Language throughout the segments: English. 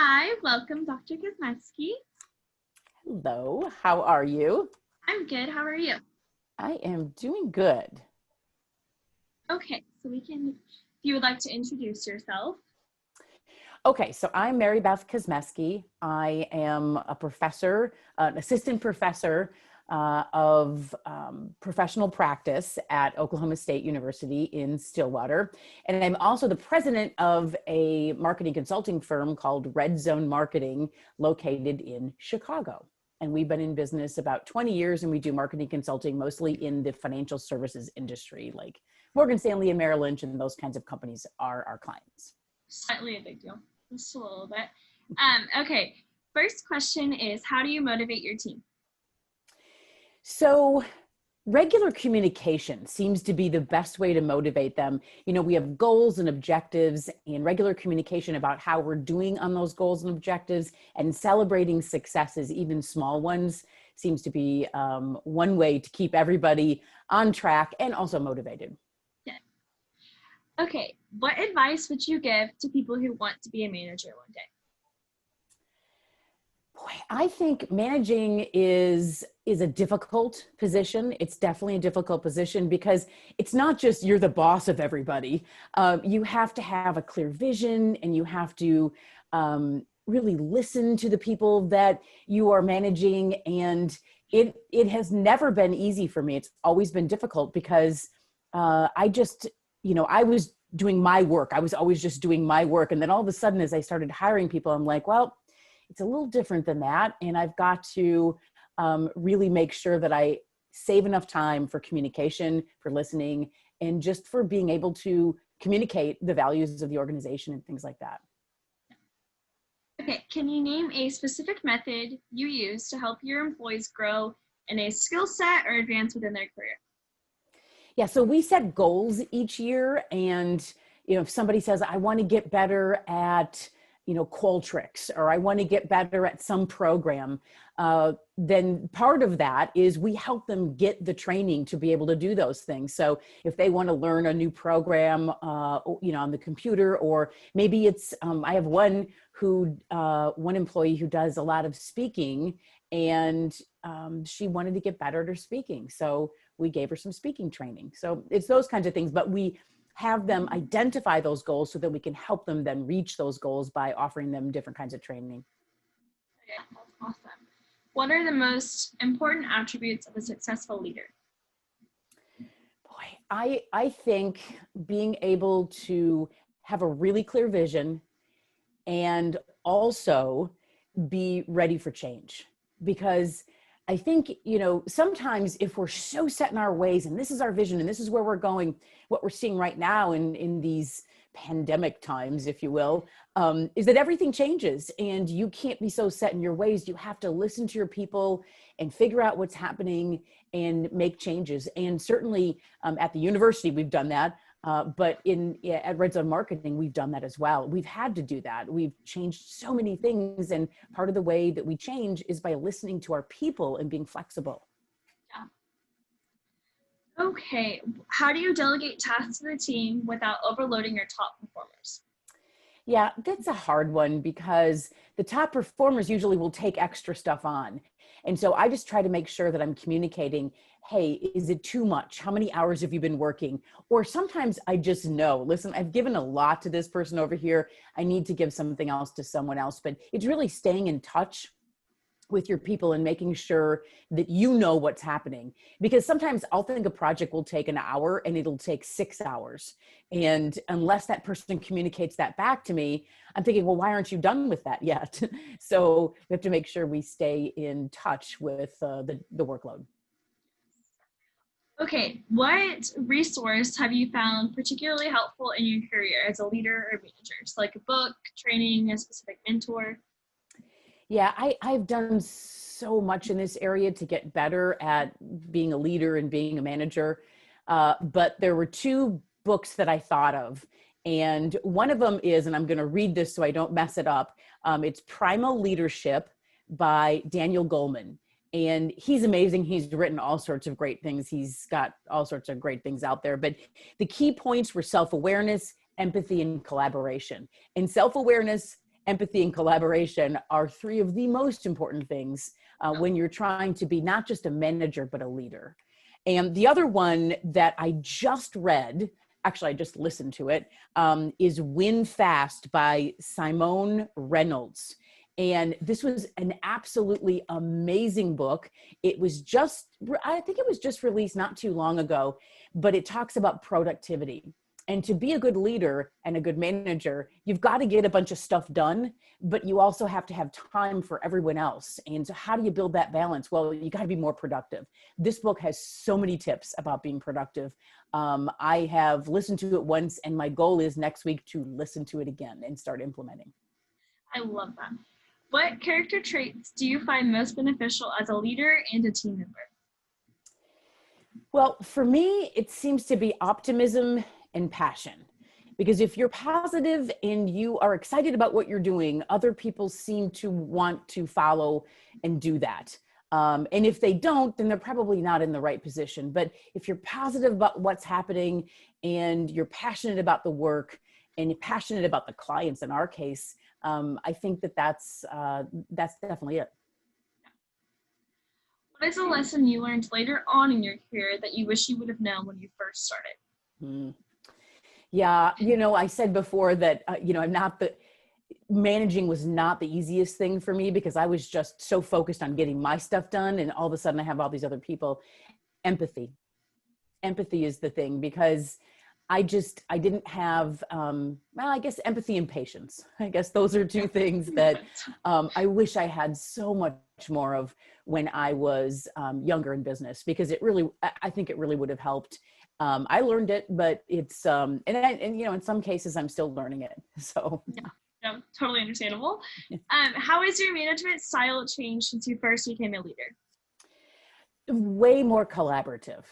Hi, welcome, Dr. Kosmeski. Hello, how are you? I'm good. How are you? I am doing good. Okay, if you would like to introduce yourself. Okay, so I'm Mary Beth Kosmeski. I am a professor, an assistant professor of professional practice at Oklahoma State University in Stillwater. And I'm also the president of a marketing consulting firm called Red Zone Marketing, located in Chicago. And we've been in business about 20 years, and we do marketing consulting mostly in the financial services industry, like Morgan Stanley and Merrill Lynch, and those kinds of companies are our clients. Slightly a big deal, just a little bit. Okay, first question is, how do you motivate your team? So regular communication seems to be the best way to motivate them. You know, we have goals and objectives, and regular communication about how we're doing on those goals and objectives, and celebrating successes, even small ones, seems to be one way to keep everybody on track and also motivated. Yeah. Okay, what advice would you give to people who want to be a manager one day? Boy, I think managing is a difficult position. It's definitely a difficult position because it's not just you're the boss of everybody. You have to have a clear vision, and you have to really listen to the people that you are managing. And it has never been easy for me. It's always been difficult because I just, I was doing my work. I was always just doing my work. And then all of a sudden, as I started hiring people, I'm like, well, it's a little different than that. And I've got to really make sure that I save enough time for communication, for listening, and just for being able to communicate the values of the organization and things like that. Okay, can you name a specific method you use to help your employees grow in a skill set or advance within their career? Yeah, so we set goals each year, and if somebody says, I want to get better at Qualtrics, or I want to get better at some program, then part of that is we help them get the training to be able to do those things. So if they want to learn a new program, on the computer, or maybe it's, I have one employee who does a lot of speaking, and she wanted to get better at her speaking. So we gave her some speaking training. So it's those kinds of things, but we have them identify those goals so that we can help them then reach those goals by offering them different kinds of training. Yeah, that's awesome. What are the most important attributes of a successful leader? Boy, I think being able to have a really clear vision, and also be ready for change. Because I think, sometimes if we're so set in our ways, and this is our vision, and this is where we're going, what we're seeing right now in these pandemic times, if you will, is that everything changes, and you can't be so set in your ways. You have to listen to your people and figure out what's happening and make changes. And certainly at the university, we've done that. But at Red Zone Marketing, we've done that as well. We've had to do that. We've changed so many things. And part of the way that we change is by listening to our people and being flexible. Yeah. Okay. How do you delegate tasks to the team without overloading your top performers? Yeah, that's a hard one because the top performers usually will take extra stuff on. And so I just try to make sure that I'm communicating, hey, is it too much? How many hours have you been working? Or sometimes I just know, listen, I've given a lot to this person over here. I need to give something else to someone else. But it's really staying in touch with your people and making sure that you know what's happening. Because sometimes I'll think a project will take an hour and it'll take 6 hours. And unless that person communicates that back to me, I'm thinking, well, why aren't you done with that yet? So we have to make sure we stay in touch with the workload. Okay, what resource have you found particularly helpful in your career as a leader or manager? So like a book, training, a specific mentor? Yeah, I've done so much in this area to get better at being a leader and being a manager. But there were two books that I thought of. And one of them is, and I'm going to read this so I don't mess it up. It's Primal Leadership by Daniel Goleman. And he's amazing. He's written all sorts of great things. He's got all sorts of great things out there. But the key points were self-awareness, empathy, and collaboration. And self-awareness empathy and collaboration are three of the most important things when you're trying to be not just a manager, but a leader. And the other one that I just read, actually I just listened to it, is Win Fast by Simone Reynolds. And this was an absolutely amazing book. It was I think it was just released not too long ago, but it talks about productivity. And to be a good leader and a good manager, you've got to get a bunch of stuff done, but you also have to have time for everyone else. And so how do you build that balance? Well, you got to be more productive. This book has so many tips about being productive. I have listened to it once, and my goal is next week to listen to it again and start implementing. I love that. What character traits do you find most beneficial as a leader and a team member? Well, for me, it seems to be optimism and passion. Because if you're positive and you are excited about what you're doing, other people seem to want to follow and do that. And if they don't, then they're probably not in the right position. But if you're positive about what's happening and you're passionate about the work and you're passionate about the clients in our case, I think that's definitely it. What is a lesson you learned later on in your career that you wish you would have known when you first started? Yeah, I said before that, managing was not the easiest thing for me because I was just so focused on getting my stuff done. And all of a sudden I have all these other people. Empathy is the thing, because I didn't have, I guess empathy and patience. I guess those are two things that I wish I had so much more of when I was younger in business, because I think it really would have helped. I learned it, but it's, in some cases I'm still learning it. So. Yeah, totally understandable. How has your management style changed since you first became a leader? Way more collaborative.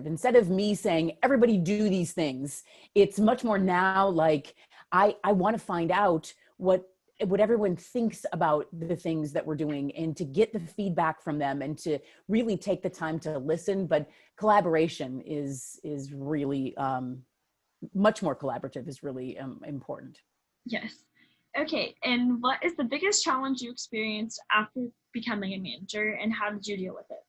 Instead of me saying, everybody do these things, it's much more now like, I want to find out what everyone thinks about the things that we're doing, and to get the feedback from them, and to really take the time to listen. But collaboration is really, much more collaborative is really important. Yes. Okay. And what is the biggest challenge you experienced after becoming a manager, and how did you deal with it?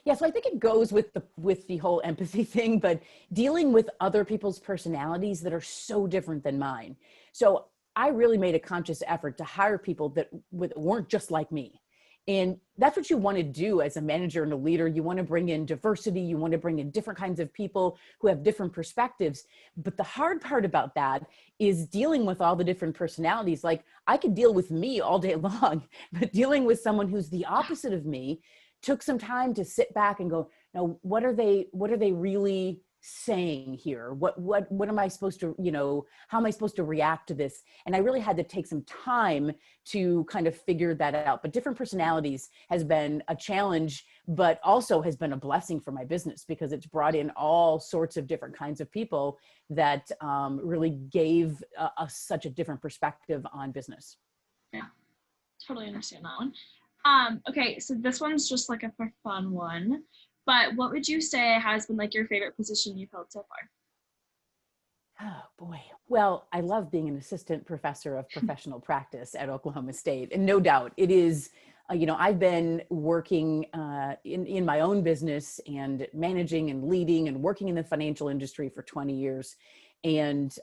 Yeah, so I think it goes with the whole empathy thing, but dealing with other people's personalities that are so different than mine. So I really made a conscious effort to hire people that weren't just like me. And that's what you want to do as a manager and a leader. You want to bring in diversity. You want to bring in different kinds of people who have different perspectives. But the hard part about that is dealing with all the different personalities. Like, I could deal with me all day long, but dealing with someone who's the opposite of me took some time to sit back and go, now, what are they really saying here? What am I supposed to, how am I supposed to react to this? And I really had to take some time to kind of figure that out. But different personalities has been a challenge, but also has been a blessing for my business, because it's brought in all sorts of different kinds of people that really gave us such a different perspective on business. Yeah, totally understand that one. Okay, so this one's just like a for fun one, but what would you say has been like your favorite position you've held so far? Oh boy. Well, I love being an assistant professor of professional practice at Oklahoma State. And no doubt it is, I've been working in my own business and managing and leading and working in the financial industry for 20 years. And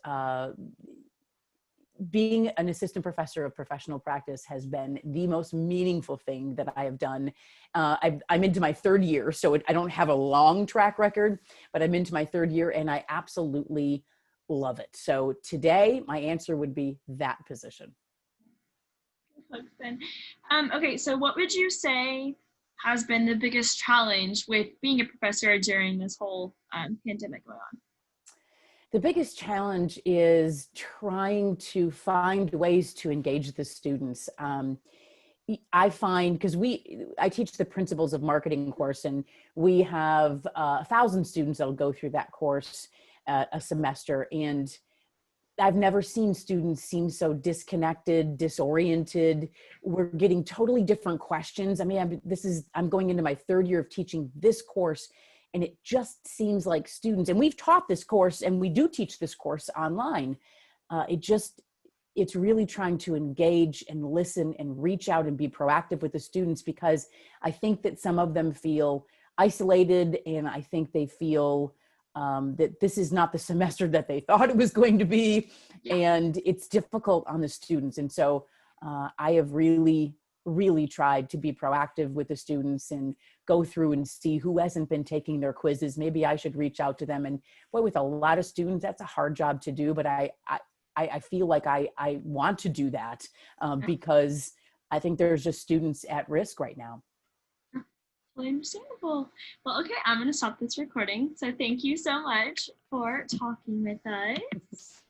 being an assistant professor of professional practice has been the most meaningful thing that I have done. I'm into my third year, so I don't have a long track record, but I'm into my third year and I absolutely love it. So today, my answer would be that position. Okay, so what would you say has been the biggest challenge with being a professor during this whole pandemic going on? The biggest challenge is trying to find ways to engage the students. I find, because I teach the principles of marketing course, and we have 1,000 students that'll go through that course a semester. And I've never seen students seem so disconnected, disoriented. We're getting totally different questions. I mean, I'm going into my third year of teaching this course, and it just seems like students, and we've taught this course and we do teach this course online. it's really trying to engage and listen and reach out and be proactive with the students, because I think that some of them feel isolated, and I think they feel that this is not the semester that they thought it was going to be, Yeah. and it's difficult on the students. And so I have really tried to be proactive with the students and go through and see who hasn't been taking their quizzes. Maybe I should reach out to them. And boy, with a lot of students, that's a hard job to do, but I feel like I want to do that because I think there's just students at risk right now. Totally understandable. Well, okay, I'm going to stop this recording. So thank you so much for talking with us.